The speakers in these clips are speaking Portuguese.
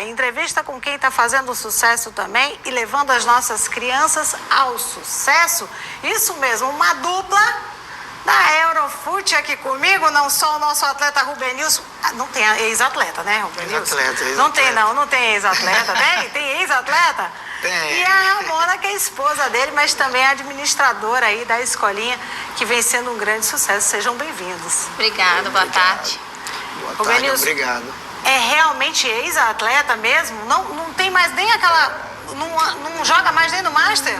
entrevista com quem está fazendo sucesso também e levando as nossas crianças ao sucesso. Isso mesmo, uma dupla da Eurofute aqui comigo, não só o nosso atleta Rubenilson. Não tem ex-atleta, né, Rubenilson? Ex-atleta. Não tem, não tem ex-atleta. Tem ex-atleta? Tem. E a Ramona, que é a esposa dele, mas também a administradora aí da escolinha, que vem sendo um grande sucesso. Sejam bem-vindos. Obrigada, boa tarde. Boa tarde, Rubenilson, obrigado. é realmente ex-atleta mesmo? Não tem mais nem aquela... Não joga mais nem no Master?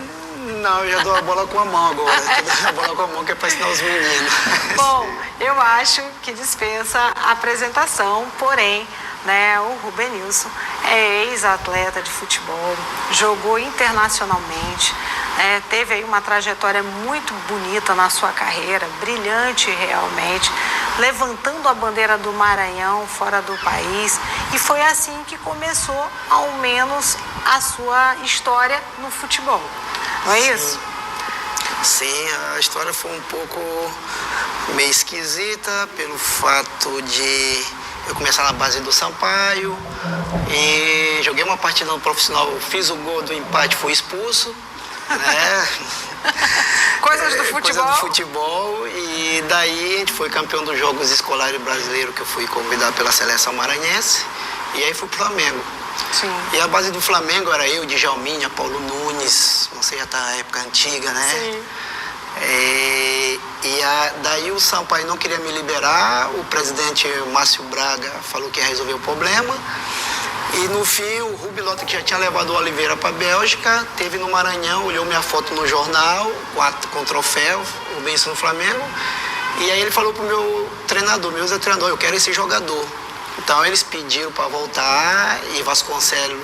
Não, eu já dou a bola com a mão agora. Eu dou a bola com a mão que é para ensinar os meninos. Bom, eu acho que dispensa a apresentação, porém, né, o Rubenilson é ex-atleta de futebol, jogou internacionalmente, né, teve aí uma trajetória muito bonita na sua carreira, brilhante realmente, levantando a bandeira do Maranhão fora do país, e foi assim que começou, ao menos, a sua história no futebol. Não é isso? Sim, a história foi um pouco meio esquisita pelo fato de eu começar na base do Sampaio e joguei uma partida no profissional, fiz o gol do empate, fui expulso, né? Coisas do futebol. Coisa do futebol, e daí a gente foi campeão dos Jogos Escolares Brasileiros, que eu fui convidado pela seleção maranhense, e aí fui pro Flamengo. Sim. E a base do Flamengo era eu, Djalminha, Paulo Nunes, não sei, já tá na época antiga, né? Sim. Daí o Sampaio não queria me liberar, o presidente Márcio Braga falou que ia resolver o problema. E no fim, o Rubilota, que já tinha levado o Oliveira para a Bélgica, teve no Maranhão, olhou minha foto no jornal, com o troféu, o Benção no Flamengo. E aí ele falou pro meu treinador, meu ex-treinador, eu quero esse jogador. Então eles pediram para voltar e Vasconcelos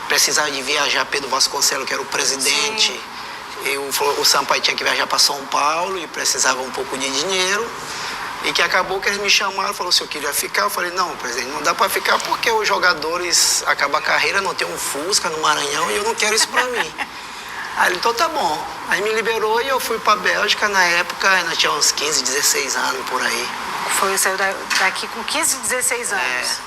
precisava de viajar, Pedro Vasconcelos, que era o presidente. Sim. O Sampaio tinha que viajar para São Paulo e precisava um pouco de dinheiro. E que acabou que eles me chamaram, falou se eu queria ficar. Eu falei, não, presidente, não dá para ficar porque os jogadores acabam a carreira, não tem um Fusca no Maranhão e eu não quero isso para mim. Aí ele, então tá bom. Aí me liberou e eu fui para a Bélgica. Na época, ainda tinha uns 15, 16 anos por aí. Saiu daqui com 15, 16 anos.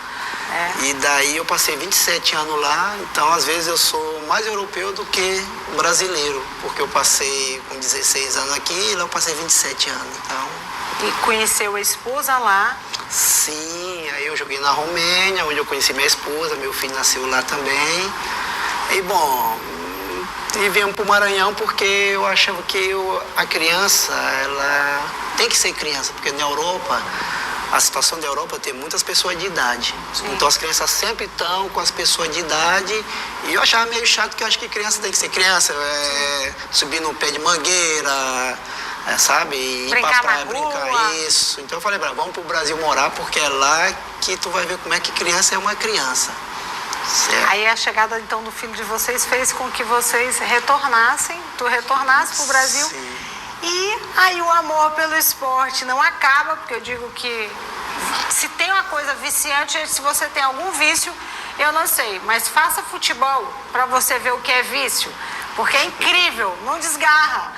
E daí eu passei 27 anos lá, então às vezes eu sou mais europeu do que brasileiro, porque eu passei com 16 anos aqui e lá eu passei 27 anos. Então... E conheceu a esposa lá? Sim, aí eu joguei na Romênia, onde eu conheci minha esposa, meu filho nasceu lá também. E bom, e viemos para o Maranhão porque eu achava que a criança, ela tem que ser criança, porque na Europa... A situação da Europa tem muitas pessoas de idade. Sim. Então as crianças sempre estão com as pessoas de idade. E eu achava meio chato, que eu acho que criança tem que ser criança. Subir no pé de mangueira, sabe? Ir pra praia, brincar, isso. Então eu falei, vamos pro Brasil morar, porque é lá que tu vai ver como é que criança é uma criança. Certo. Aí a chegada então do filho de vocês fez com que vocês retornassem, tu retornasse pro Brasil. Sim. E aí o amor pelo esporte não acaba, porque eu digo que se tem uma coisa viciante, se você tem algum vício, eu não sei, mas faça futebol para você ver o que é vício, porque é incrível, não desgarra.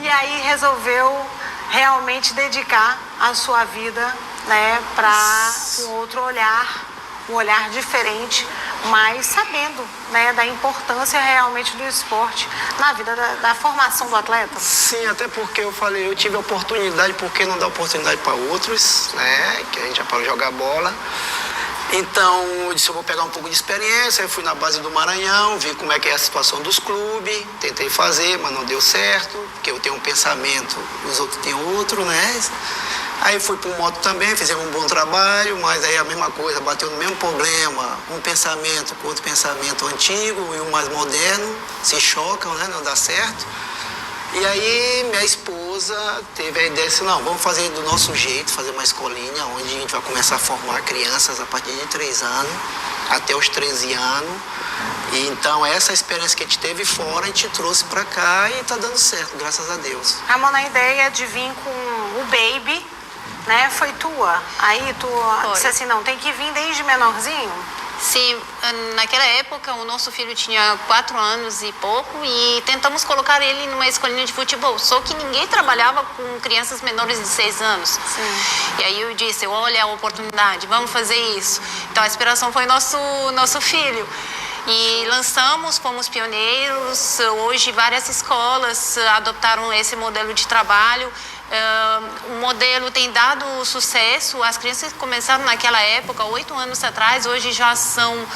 E aí resolveu realmente dedicar a sua vida, né, para um outro olhar, um olhar diferente, mas sabendo, né, da importância realmente do esporte na vida da formação do atleta. Sim, até porque eu falei, eu tive a oportunidade, por que não dar oportunidade para outros, né, que a gente já parou de jogar bola. Então, eu disse, eu vou pegar um pouco de experiência, eu fui na base do Maranhão, vi como é que é a situação dos clubes, tentei fazer, mas não deu certo, porque eu tenho um pensamento, os outros têm outro, né. Aí fui para o moto também, fizemos um bom trabalho, mas aí a mesma coisa, bateu no mesmo problema, um pensamento com outro pensamento antigo e um mais moderno, se chocam, né, não dá certo. E aí minha esposa teve a ideia, disse, não, vamos fazer do nosso jeito, fazer uma escolinha onde a gente vai começar a formar crianças a partir de 3 anos, até os 13 anos. E então essa experiência que a gente teve fora, a gente trouxe para cá e está dando certo, graças a Deus. Ramona, a ideia de vir com o Baby, né, foi tua. Aí tu disse assim, não, tem que vir desde menorzinho? Sim, naquela época o nosso filho tinha 4 anos e pouco e tentamos colocar ele numa escolinha de futebol, só que ninguém trabalhava com crianças menores de 6 anos. Sim. E aí eu disse, olha a oportunidade, vamos fazer isso. Então a inspiração foi nosso filho. E lançamos, fomos pioneiros, hoje várias escolas adotaram esse modelo de trabalho. O modelo tem dado sucesso, as crianças começaram naquela época, 8 anos atrás, hoje já são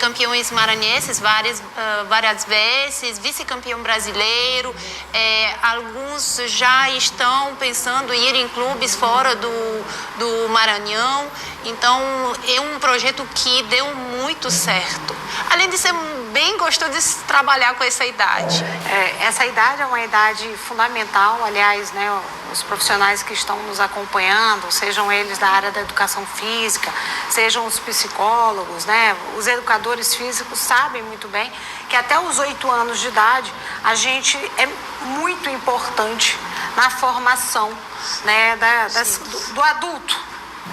campeões maranhenses várias vezes, vice-campeão brasileiro, alguns já estão pensando em ir em clubes fora do Maranhão, então é um projeto que deu muito certo, além de ser bem gostoso de trabalhar com essa idade. Essa idade é uma idade fundamental, aliás, né, os profissionais que estão nos acompanhando, sejam eles da área da educação física, sejam os psicólogos, né, os educadores físicos sabem muito bem que até os 8 anos de idade a gente é muito importante na formação, né, do adulto,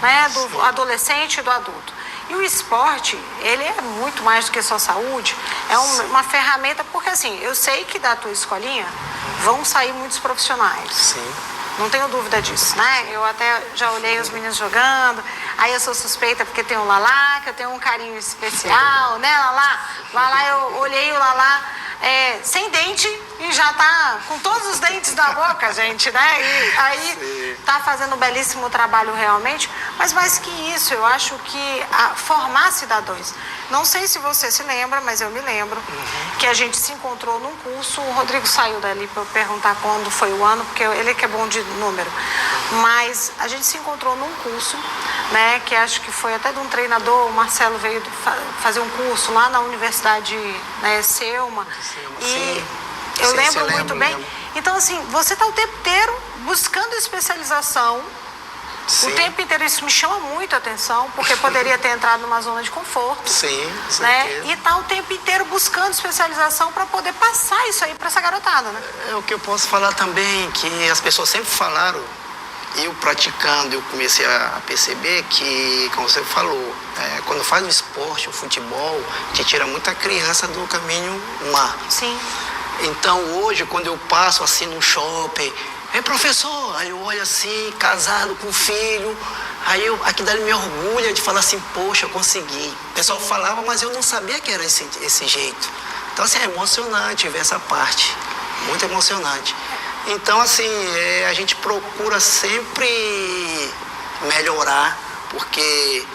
né, do adolescente e do adulto. E o esporte, ele é muito mais do que só saúde, é uma ferramenta, porque assim, eu sei que da tua escolinha vão sair muitos profissionais. Sim. Não tenho dúvida disso, né? Eu até já olhei os meninos jogando, aí eu sou suspeita porque tem o Lalá, que eu tenho um carinho especial, né, Lalá? Lalá, eu olhei o Lalá sem dente e já tá com todos os dentes da boca, gente, né? E aí tá fazendo um belíssimo trabalho realmente, mas mais que isso, eu acho que formar cidadãos. Não sei se você se lembra, mas eu me lembro que a gente se encontrou num curso, o Rodrigo saiu dali para eu perguntar quando foi o ano, porque ele que é bom de número, mas a gente se encontrou num curso, né, que acho que foi até de um treinador, o Marcelo veio fazer um curso lá na Universidade, né, Selma, e eu lembro muito bem. Então, assim, você está o tempo inteiro buscando especialização. Sim. O tempo inteiro isso me chama muito a atenção, porque poderia ter entrado numa zona de conforto. Sim, né? E tá o tempo inteiro buscando especialização para poder passar isso aí para essa garotada, né? É o que eu posso falar também, que as pessoas sempre falaram, eu praticando, eu comecei a perceber que, como você falou, quando faz o esporte, o futebol, te tira muita criança do caminho má. Sim. Então hoje, quando eu passo assim no shopping, professor, aí eu olho assim, casado com filho, aí aquilo dali me orgulha de falar assim, poxa, eu consegui. O pessoal falava, mas eu não sabia que era esse jeito. Então, assim, é emocionante ver essa parte, muito emocionante. Então, assim, a gente procura sempre melhorar, porque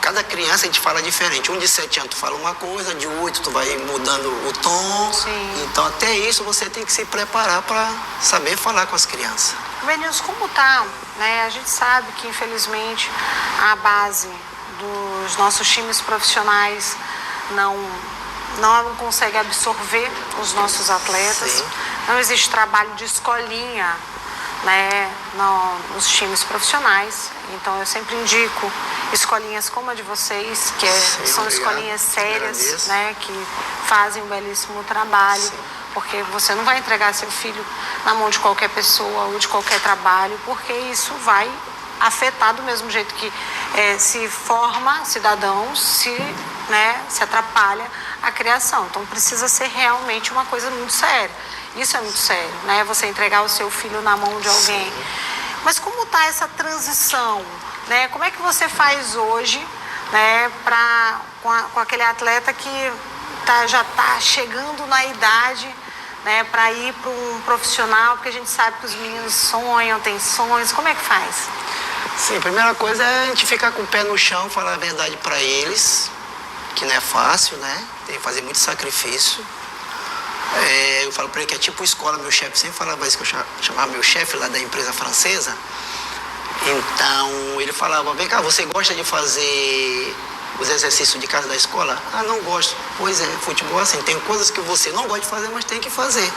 cada criança a gente fala diferente. Um de 7 anos tu fala uma coisa, de 8 tu vai mudando o tom. Sim. Então até isso você tem que se preparar para saber falar com as crianças. Benilson, como tá? Né? A gente sabe que infelizmente a base dos nossos times profissionais não consegue absorver os nossos atletas. Sim. Não existe trabalho de escolinha, né, nos times profissionais. Então eu sempre indico escolinhas como a de vocês, que são escolinhas sérias, né, que fazem um belíssimo trabalho. Sim. Porque você não vai entregar seu filho na mão de qualquer pessoa ou de qualquer trabalho, porque isso vai afetar do mesmo jeito que se forma cidadãos, se atrapalha a criação. Então precisa ser realmente uma coisa muito séria. Isso é muito sério, né? Você entregar o seu filho na mão de alguém. Sim. Mas como está essa transição? Né? Como é que você faz hoje, né, com aquele atleta que já está chegando na idade, né, para ir para um profissional, porque a gente sabe que os meninos sonham, têm sonhos, como é que faz? Sim, a primeira coisa é a gente ficar com o pé no chão, falar a verdade para eles, que não é fácil, né? Tem que fazer muito sacrifício. Eu falo para ele que é tipo escola, meu chefe sempre falava isso, que eu chamava meu chefe lá da empresa francesa. Então ele falava, vem cá, você gosta de fazer os exercícios de casa da escola? Ah, não gosto. Pois é, futebol assim, tem coisas que você não gosta de fazer, mas tem que fazer.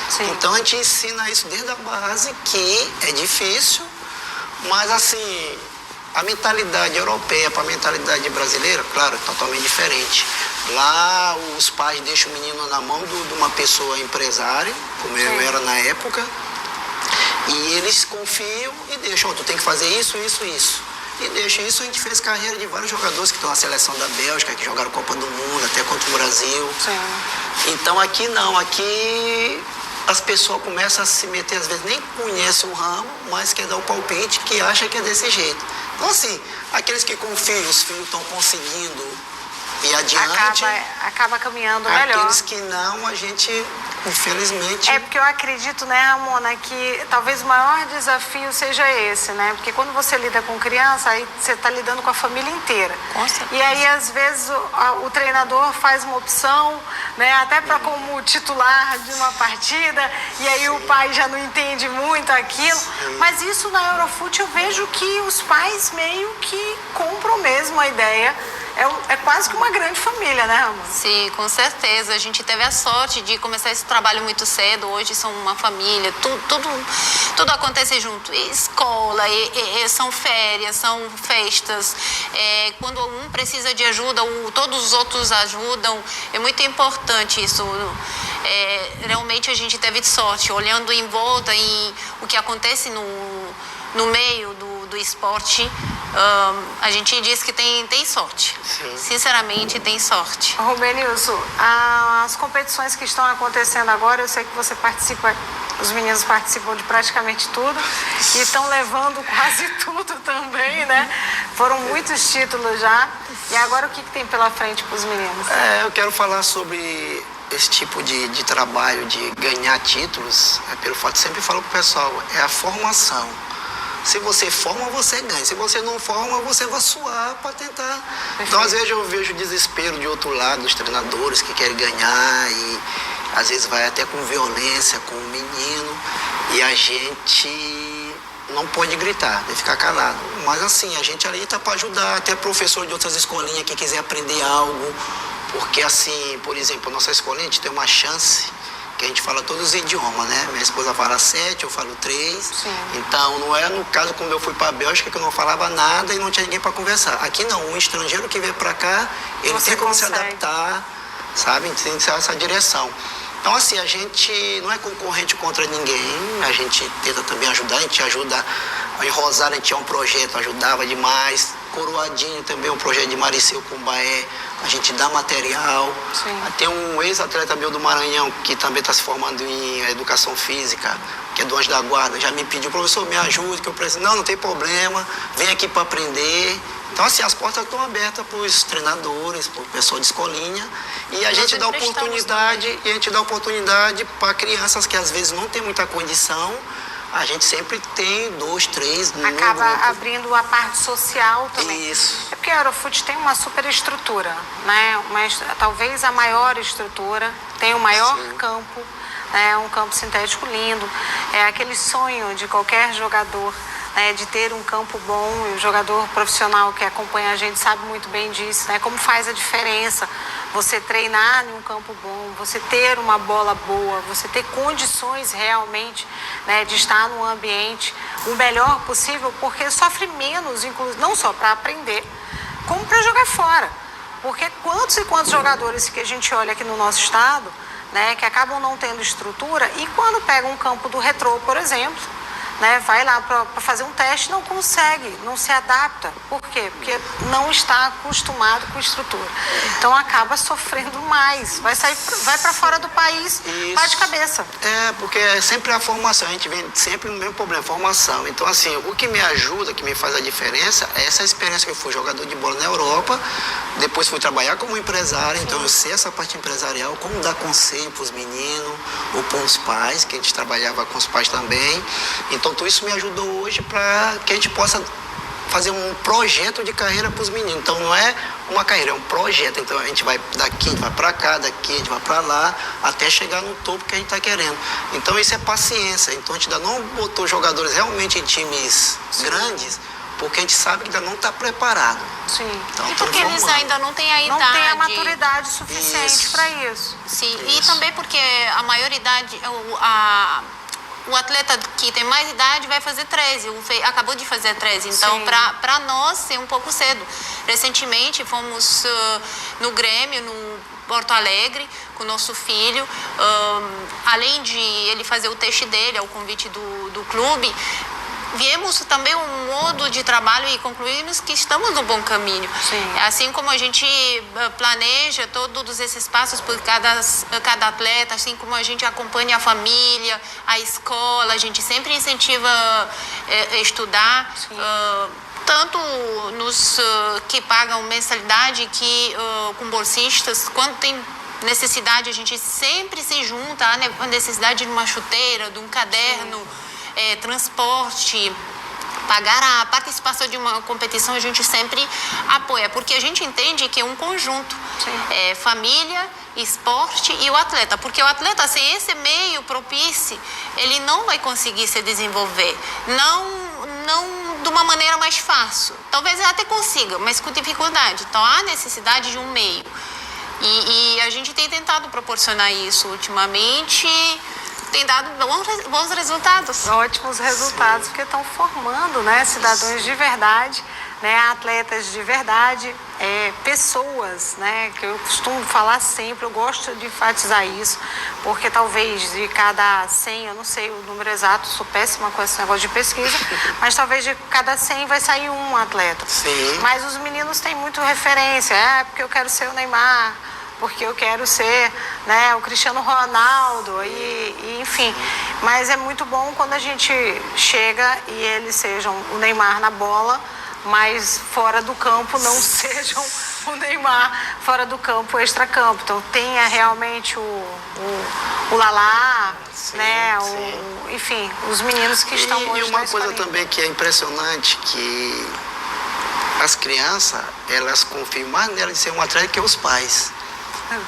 Sim. Então a gente ensina isso desde a base, que é difícil, mas assim, a mentalidade europeia para a mentalidade brasileira, claro, é totalmente diferente. Lá os pais deixam o menino na mão de uma pessoa empresária, como eu era na época, e eles confiam e deixam, tu tem que fazer isso, isso, isso. e deixa. Isso a gente fez carreira de vários jogadores que estão na seleção da Bélgica, que jogaram Copa do Mundo, até contra o Brasil. Sim. Então aqui não, aqui as pessoas começam a se meter, às vezes nem conhecem o ramo, mas quer dar o palpite que acha que é desse jeito. Então assim, aqueles que confiam, os filhos estão conseguindo ir adiante. Acaba caminhando melhor. Aqueles que não, a gente, infelizmente... É porque eu acredito, né, Ramona, que talvez o maior desafio seja esse, né? Porque quando você lida com criança, aí você está lidando com a família inteira. Com certeza. E aí, às vezes, o treinador faz uma opção, né, até para como titular de uma partida, e aí o pai já não entende muito aquilo. Mas isso na Eurofute eu vejo que os pais meio que compram mesmo a ideia. É quase que uma grande família, né, Ramona? Sim, com certeza. A gente teve a sorte de começar esse trabalho muito cedo. Hoje são uma família, tudo acontece junto. Escola, são férias, são festas. Quando um precisa de ajuda, todos os outros ajudam. É muito importante isso. Realmente a gente teve sorte, olhando em volta e o que acontece no meio do esporte, a gente diz que tem sorte. Sim. Sinceramente, tem sorte. Rubenilson, as competições que estão acontecendo agora, eu sei que você participa, os meninos participam de praticamente tudo e estão levando quase tudo também, né? Foram muitos títulos já. E agora o que tem pela frente para os meninos? Eu quero falar sobre esse tipo de trabalho, de ganhar títulos, pelo fato, sempre falo pro pessoal, é a formação. Se você forma, você ganha. Se você não forma, você vai suar para tentar. Perfeito. Então, às vezes, eu vejo o desespero de outro lado, dos treinadores que querem ganhar e, às vezes, vai até com violência com o menino. E a gente não pode gritar, tem que ficar calado. Mas, assim, a gente ali está para ajudar, até professor de outras escolinhas que quiser aprender algo. Porque, assim, por exemplo, a nossa escolinha, a gente tem uma chance que a gente fala todos os idiomas, né? Minha esposa fala 7, eu falo 3. Sim. Então, não é no caso quando eu fui para a Bélgica que eu não falava nada e não tinha ninguém para conversar. Aqui não, um estrangeiro que veio para cá, ele Você tem como consegue. se adaptar, sabe? Tem que ser essa direção. Então, assim, a gente não é concorrente contra ninguém, a gente tenta também ajudar, a gente ajuda. Em Rosário a gente tinha um projeto, ajudava demais. Coroadinho também, um projeto de Mariceu com Baé, a gente dá material. Sim. Tem um ex-atleta meu do Maranhão, que também está se formando em educação física, que é do Anjo da Guarda, já me pediu, professor, me ajude, que eu preciso. Não tem problema, vem aqui para aprender. Então, assim, as portas estão abertas para os treinadores, para o pessoal de escolinha. E a gente dá oportunidade para crianças que às vezes não tem muita condição. A gente sempre tem 2, 3 no Acaba grupo. abrindo a parte social também. Isso. É porque a Eurofute tem uma super estrutura, né? Talvez a maior estrutura, tem o maior Sim. campo, né? Um campo sintético lindo. É aquele sonho de qualquer jogador, né? De ter um campo bom, e o jogador profissional que acompanha a gente sabe muito bem disso, né? Como faz a diferença você treinar em um campo bom, você ter uma bola boa, você ter condições realmente, né, de estar num ambiente o melhor possível, porque sofre menos, inclusive, não só para aprender, como para jogar fora. Porque quantos e quantos jogadores que a gente olha aqui no nosso estado, né, que acabam não tendo estrutura e quando pega um campo do Retrô, por exemplo, né, vai lá para fazer um teste, não consegue, não se adapta. Por quê? Porque não está acostumado com estrutura. Então acaba sofrendo mais, vai para fora do país, vai de cabeça. Porque é sempre a formação, a gente vem sempre no mesmo problema, formação. Então, assim, o que me ajuda, que me faz a diferença, é essa experiência que eu fui jogador de bola na Europa, depois fui trabalhar como empresário, então eu sei essa parte empresarial, como dar conselho para os meninos ou para os pais, que a gente trabalhava com os pais também. Então, tudo isso me ajudou hoje para que a gente possa fazer um projeto de carreira para os meninos. Então, não é uma carreira, é um projeto. Então, a gente vai daqui, a gente vai para cá, daqui, a gente vai para lá, até chegar no topo que a gente está querendo. Então, isso é paciência. Então, a gente ainda não botou jogadores realmente em times grandes, porque a gente sabe que ainda não está preparado. Sim. Então, E porque eles ainda não têm a idade. Não tem a maturidade suficiente para isso. Sim, Isso. e também porque a maioridade, o atleta que tem mais idade vai fazer 13, acabou de fazer 13, então para nós é um pouco cedo. Recentemente fomos no Grêmio, no Porto Alegre, com o nosso filho, além de ele fazer o teste dele, ao convite do clube, viemos também um modo de trabalho e concluímos que estamos no bom caminho. Sim. Assim como a gente planeja todos esses passos por cada atleta, assim como a gente acompanha a família, a escola, a gente sempre incentiva estudar, tanto nos que pagam mensalidade, que com bolsistas, quando tem necessidade, a gente sempre se junta à necessidade de uma chuteira, de um caderno, transporte, pagar a participação de uma competição, a gente sempre apoia, porque a gente entende que é um conjunto, família, esporte e o atleta, porque o atleta sem esse meio propício, ele não vai conseguir se desenvolver, não de uma maneira mais fácil, talvez até consiga, mas com dificuldade. Então há necessidade de um meio. E a gente tem tentado proporcionar isso ultimamente, tem dado bons resultados. Ótimos resultados, porque estão formando, né, cidadãos de verdade, né, atletas de verdade, pessoas, né, que eu costumo falar sempre, eu gosto de enfatizar isso, porque talvez de cada 100, eu não sei o número exato, sou péssima com esse negócio de pesquisa, mas talvez de cada 100 vai sair um atleta. Sim. Mas os meninos têm muito referência, porque eu quero ser o Neymar, porque eu quero ser, né, o Cristiano Ronaldo, e enfim. Mas é muito bom quando a gente chega e eles sejam o Neymar na bola, mas fora do campo não sejam o Neymar fora do campo, extra-campo. Então tenha realmente o Lalá, sim, né, sim. enfim, os meninos que estão hoje E uma na coisa escolinha. também que é impressionante, que as crianças, elas confiam mais nela de ser um atleta que os pais.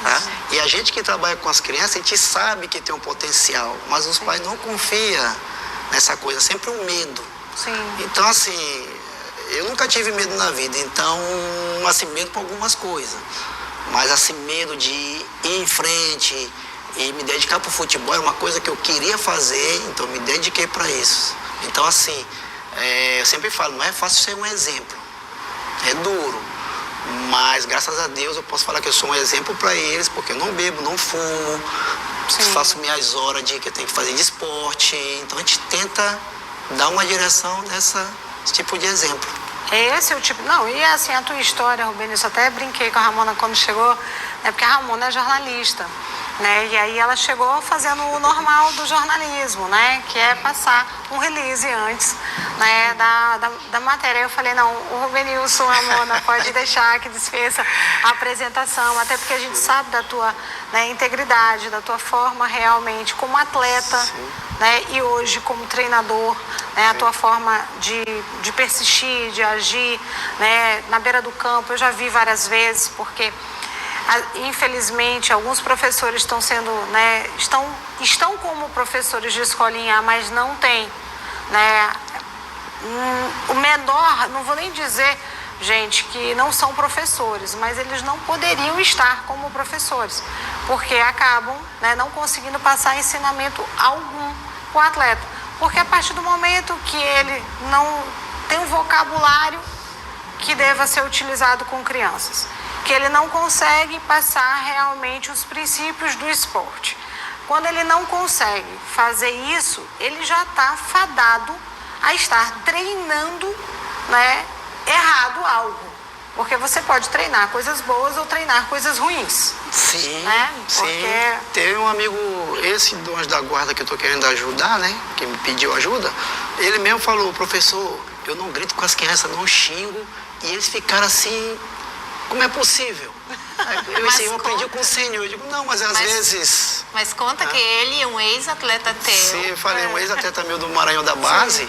Tá? E a gente que trabalha com as crianças, a gente sabe que tem um potencial, mas os pais não confiam nessa coisa, sempre um medo. Sim. Então, assim, eu nunca tive medo na vida, então, assim, medo por algumas coisas, mas, assim, medo de ir em frente e me dedicar para o futebol é uma coisa que eu queria fazer, então eu me dediquei para isso. Então, assim, eu sempre falo, não é fácil ser um exemplo, é duro. Mas, graças a Deus, eu posso falar que eu sou um exemplo para eles, porque eu não bebo, não fumo, faço minhas horas que eu tenho que fazer de esporte. Então, a gente tenta dar uma direção nesse tipo de exemplo. Esse é o tipo... Não, e assim, a tua história, Rubens, eu até brinquei com a Ramona quando chegou, né, porque a Ramona é jornalista, né, e aí ela chegou fazendo o normal do jornalismo, né, que é passar um release antes, né, da matéria. Eu falei, não, o Rubenilson, Ramona, pode deixar que dispensa a apresentação, até porque a gente sabe da tua, né, integridade, da tua forma realmente como atleta, né, e hoje como treinador, né, a tua forma de persistir, de agir, né, na beira do campo. Eu já vi várias vezes, porque infelizmente alguns professores estão sendo, né, estão como professores de escolinha, mas não tem, né, o menor, não vou nem dizer, gente, que não são professores, mas eles não poderiam estar como professores, porque acabam, né, não conseguindo passar ensinamento algum para o atleta, porque a partir do momento que ele não tem um vocabulário que deva ser utilizado com crianças, que ele não consegue passar realmente os princípios do esporte. Quando ele não consegue fazer isso, ele já está fadado a estar treinando, né, errado algo. Porque você pode treinar coisas boas ou treinar coisas ruins. Sim, né? sim. Porque... Teve um amigo, esse do Anjo da Guarda que eu estou querendo ajudar, né, que me pediu ajuda, ele mesmo falou, professor, eu não grito com as crianças, não xingo, e eles ficaram assim... Como é possível? Eu aprendi com o senhor. Eu digo, não, mas às vezes... Mas conta que ele é um ex-atleta teu. Sim, eu falei, um ex-atleta meu do Maranhão da base. Sim.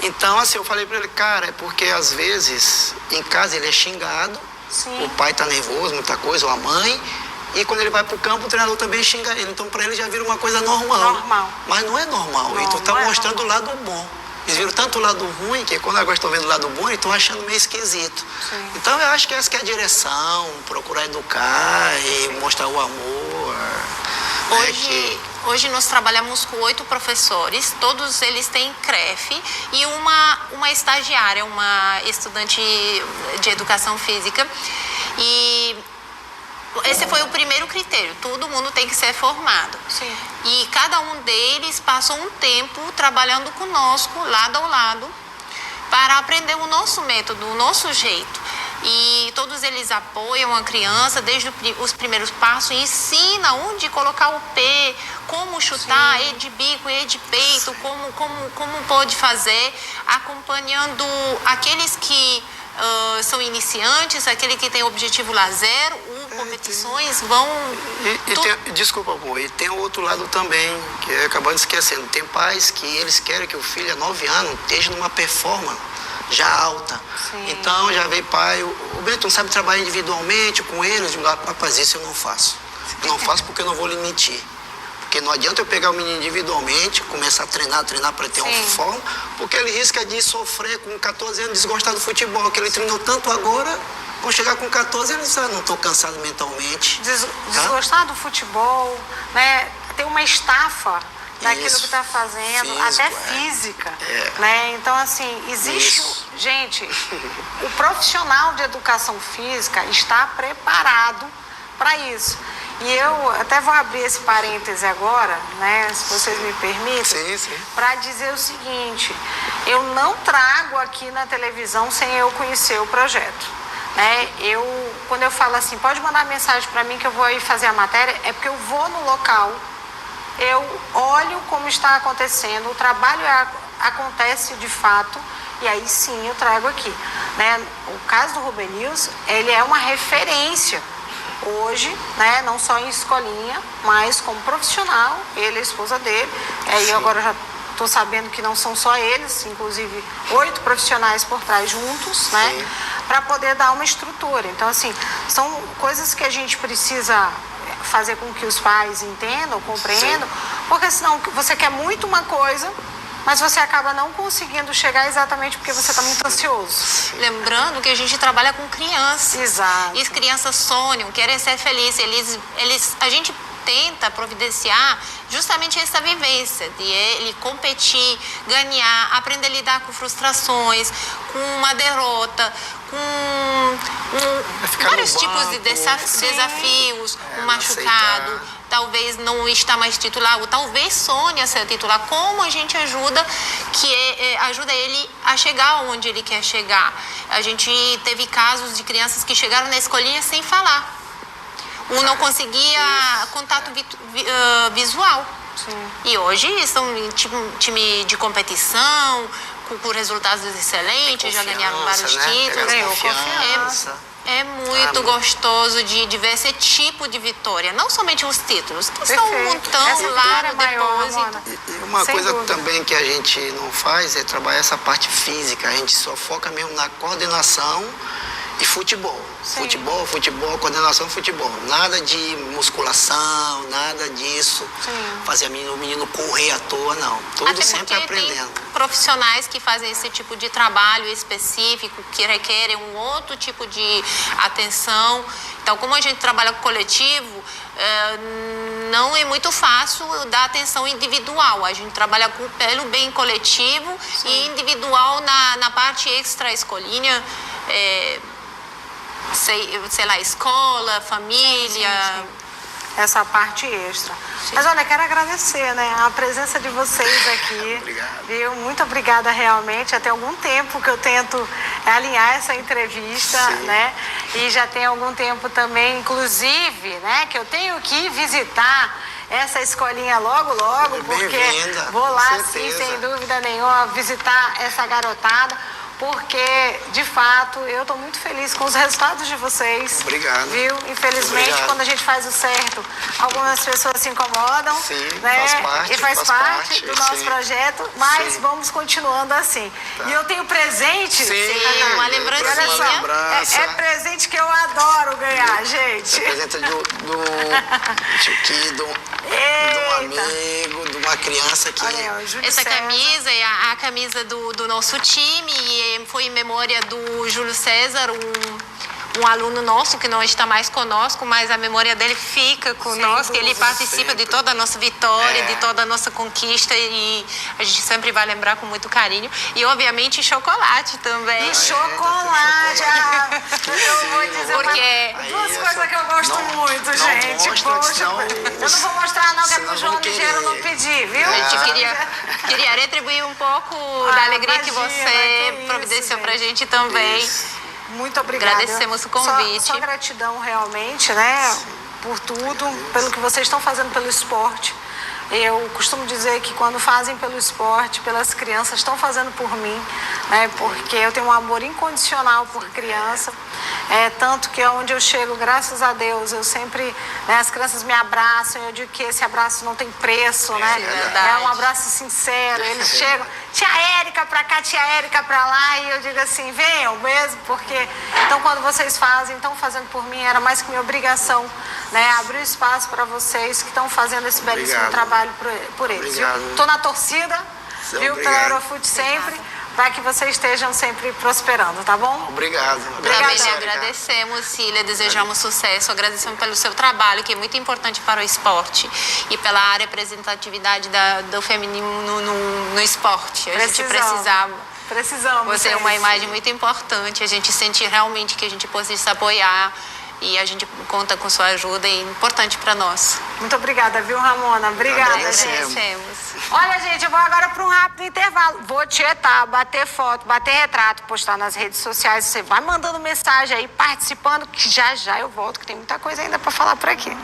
Então, assim, eu falei pra ele, cara, é porque às vezes em casa ele é xingado, o pai tá nervoso, muita coisa, ou a mãe, e quando ele vai pro campo, o treinador também xinga ele. Então, pra ele já vira uma coisa normal. Mas não é normal. Não, então, tá mostrando o lado bom. Eles viram tanto o lado ruim, que quando agora estão vendo o lado bom, eles estão achando meio esquisito. Sim. Então, eu acho que essa que é a direção, procurar educar e mostrar o amor. Hoje nós trabalhamos com 8 professores, todos eles têm CREF e uma estagiária, uma estudante de educação física. E Esse foi o primeiro critério, todo mundo tem que ser formado. Sim. E cada um deles passou um tempo trabalhando conosco, lado ao lado, para aprender o nosso método, o nosso jeito. E todos eles apoiam a criança desde os primeiros passos, ensinam onde colocar o pé, como chutar, e de bico, e de peito, como pode fazer, acompanhando aqueles que são iniciantes, aquele que tem objetivo lazer, competições, vão... Desculpa, amor, e tem o outro lado também, que é acabando esquecendo. Tem pais que eles querem que o filho, a 9 anos, esteja numa performance já alta. Sim. Então, já veio pai, o Brito não sabe trabalhar individualmente com eles, rapaz, isso eu não faço. Eu não faço porque eu não vou lhe mentir. Porque não adianta eu pegar o menino individualmente, começar a treinar para ter uma forma, porque ele risca de sofrer com 14 anos, desgostar do futebol, que ele treinou tanto agora, vão chegar com 14 anos, não estou cansado mentalmente. Desgostar do futebol, né? Ter uma estafa daquilo que está fazendo, físico, até física, né? Então, assim, existe... Gente, o profissional de educação física está preparado para isso. E eu até vou abrir esse parêntese agora, né, se vocês me permitem, para dizer o seguinte: eu não trago aqui na televisão sem eu conhecer o projeto. Né? Quando eu falo assim, pode mandar mensagem para mim que eu vou aí fazer a matéria, é porque eu vou no local, eu olho como está acontecendo, o trabalho acontece de fato, e aí sim eu trago aqui. Né? O caso do Rubenius, ele é uma referência hoje, né, não só em escolinha, mas como profissional, ele e a esposa dele. Eu agora já estou sabendo que não são só eles, inclusive 8 profissionais por trás juntos, né, para poder dar uma estrutura. Então, assim, são coisas que a gente precisa fazer com que os pais entendam, compreendam, porque senão você quer muito uma coisa, mas você acaba não conseguindo chegar exatamente porque você está muito ansioso. Lembrando que a gente trabalha com crianças. Exato. E as crianças sonham, querem ser felizes. A gente tenta providenciar justamente essa vivência de ele competir, ganhar, aprender a lidar com frustrações, com uma derrota, com vários tipos de desafios, um machucado, talvez não está mais titular, ou talvez sonhe a ser titular. Como a gente ajuda ele a chegar onde ele quer chegar? A gente teve casos de crianças que chegaram na escolinha sem falar. Não conseguia contato visual. Sim. E hoje estão em time de competição, com resultados excelentes, já ganharam vários títulos. Ganhou confiança. É muito gostoso de ver esse tipo de vitória. Não somente os títulos, que estão montando lá no depósito. E uma coisa também que a gente não faz é trabalhar essa parte física. A gente só foca mesmo na coordenação e futebol. Futebol, coordenação, futebol. Nada de musculação, nada disso. Fazer o menino correr à toa, não. Tudo sempre aprendendo. Tem profissionais que fazem esse tipo de trabalho específico, que requerem um outro tipo de atenção. Então, como a gente trabalha com coletivo, não é muito fácil dar atenção individual. A gente trabalha pelo bem coletivo e individual na parte extra-escolinha. Sei lá, escola, família. Essa parte extra. Mas olha, quero agradecer, né, a presença de vocês aqui. Obrigado. Viu? Muito obrigada realmente. Já tem algum tempo que eu tento alinhar essa entrevista, né? E já tem algum tempo também, inclusive, né, que eu tenho que visitar essa escolinha logo, porque vou lá, sim, sem dúvida nenhuma, visitar essa garotada. Porque, de fato, eu estou muito feliz com os resultados de vocês. Obrigado. Viu? Infelizmente, quando a gente faz o certo, algumas pessoas se incomodam. Sim, né? faz parte do nosso projeto, mas vamos continuando assim. E eu tenho presente. Uma lembrancinha. É presente que eu adoro ganhar, gente. É presente do um amigo, de uma criança que... Essa camisa é a camisa do nosso time, e foi em memória do Júlio César, um aluno nosso que não está mais conosco, mas a memória dele fica conosco. Ele participa de toda a nossa vitória, de toda a nossa conquista, e a gente sempre vai lembrar com muito carinho. E, obviamente, chocolate também. Chocolate! Eu vou dizer duas coisas que eu gosto mostro Não- muito, não gente. mostra, Poxa, senão- eu não vou mostrar não, que é senão pro João vão Ligeiro não querer. pedir, viu? A gente Ah. queria retribuir um pouco Ah, da alegria que imagina, você que isso, providenciou pra gente. gente também. Isso. Muito obrigada. Agradecemos o convite. Só gratidão realmente, né? Por tudo, pelo que vocês estão fazendo pelo esporte. Eu costumo dizer que quando fazem pelo esporte, pelas crianças, estão fazendo por mim, né? Porque eu tenho um amor incondicional por criança. Tanto que onde eu chego, graças a Deus, eu sempre, né, as crianças me abraçam, eu digo que esse abraço não tem preço, né? verdade. É um abraço sincero, eles chegam, tia Érica pra cá, tia Érica pra lá, e eu digo assim, venham mesmo, porque então quando vocês fazem, estão fazendo por mim, era mais que minha obrigação, né? Abrir espaço para vocês que estão fazendo esse belíssimo Obrigado. trabalho por eles. Obrigado. Estou na torcida, viu, pela Obrigado. Aerofute sempre, para que vocês estejam sempre prosperando, tá bom? Obrigado. Obrigada. Também lhe Obrigado. agradecemos, Cília, desejamos sucesso, agradecemos pelo seu trabalho, que é muito importante para o esporte e pela representatividade do feminino no esporte. A gente precisava. Precisamos. Você é uma gente. imagem muito importante, a gente sente realmente que a gente pode se apoiar e a gente conta com sua ajuda, é importante para nós. Muito obrigada, viu, Ramona? Obrigada, Agradecemos. gente. Agradecemos. Olha, gente, eu vou agora para um rápido intervalo. Vou tietar, bater foto, bater retrato, postar nas redes sociais. Você vai mandando mensagem aí, participando, que já já eu volto, que tem muita coisa ainda para falar por aqui.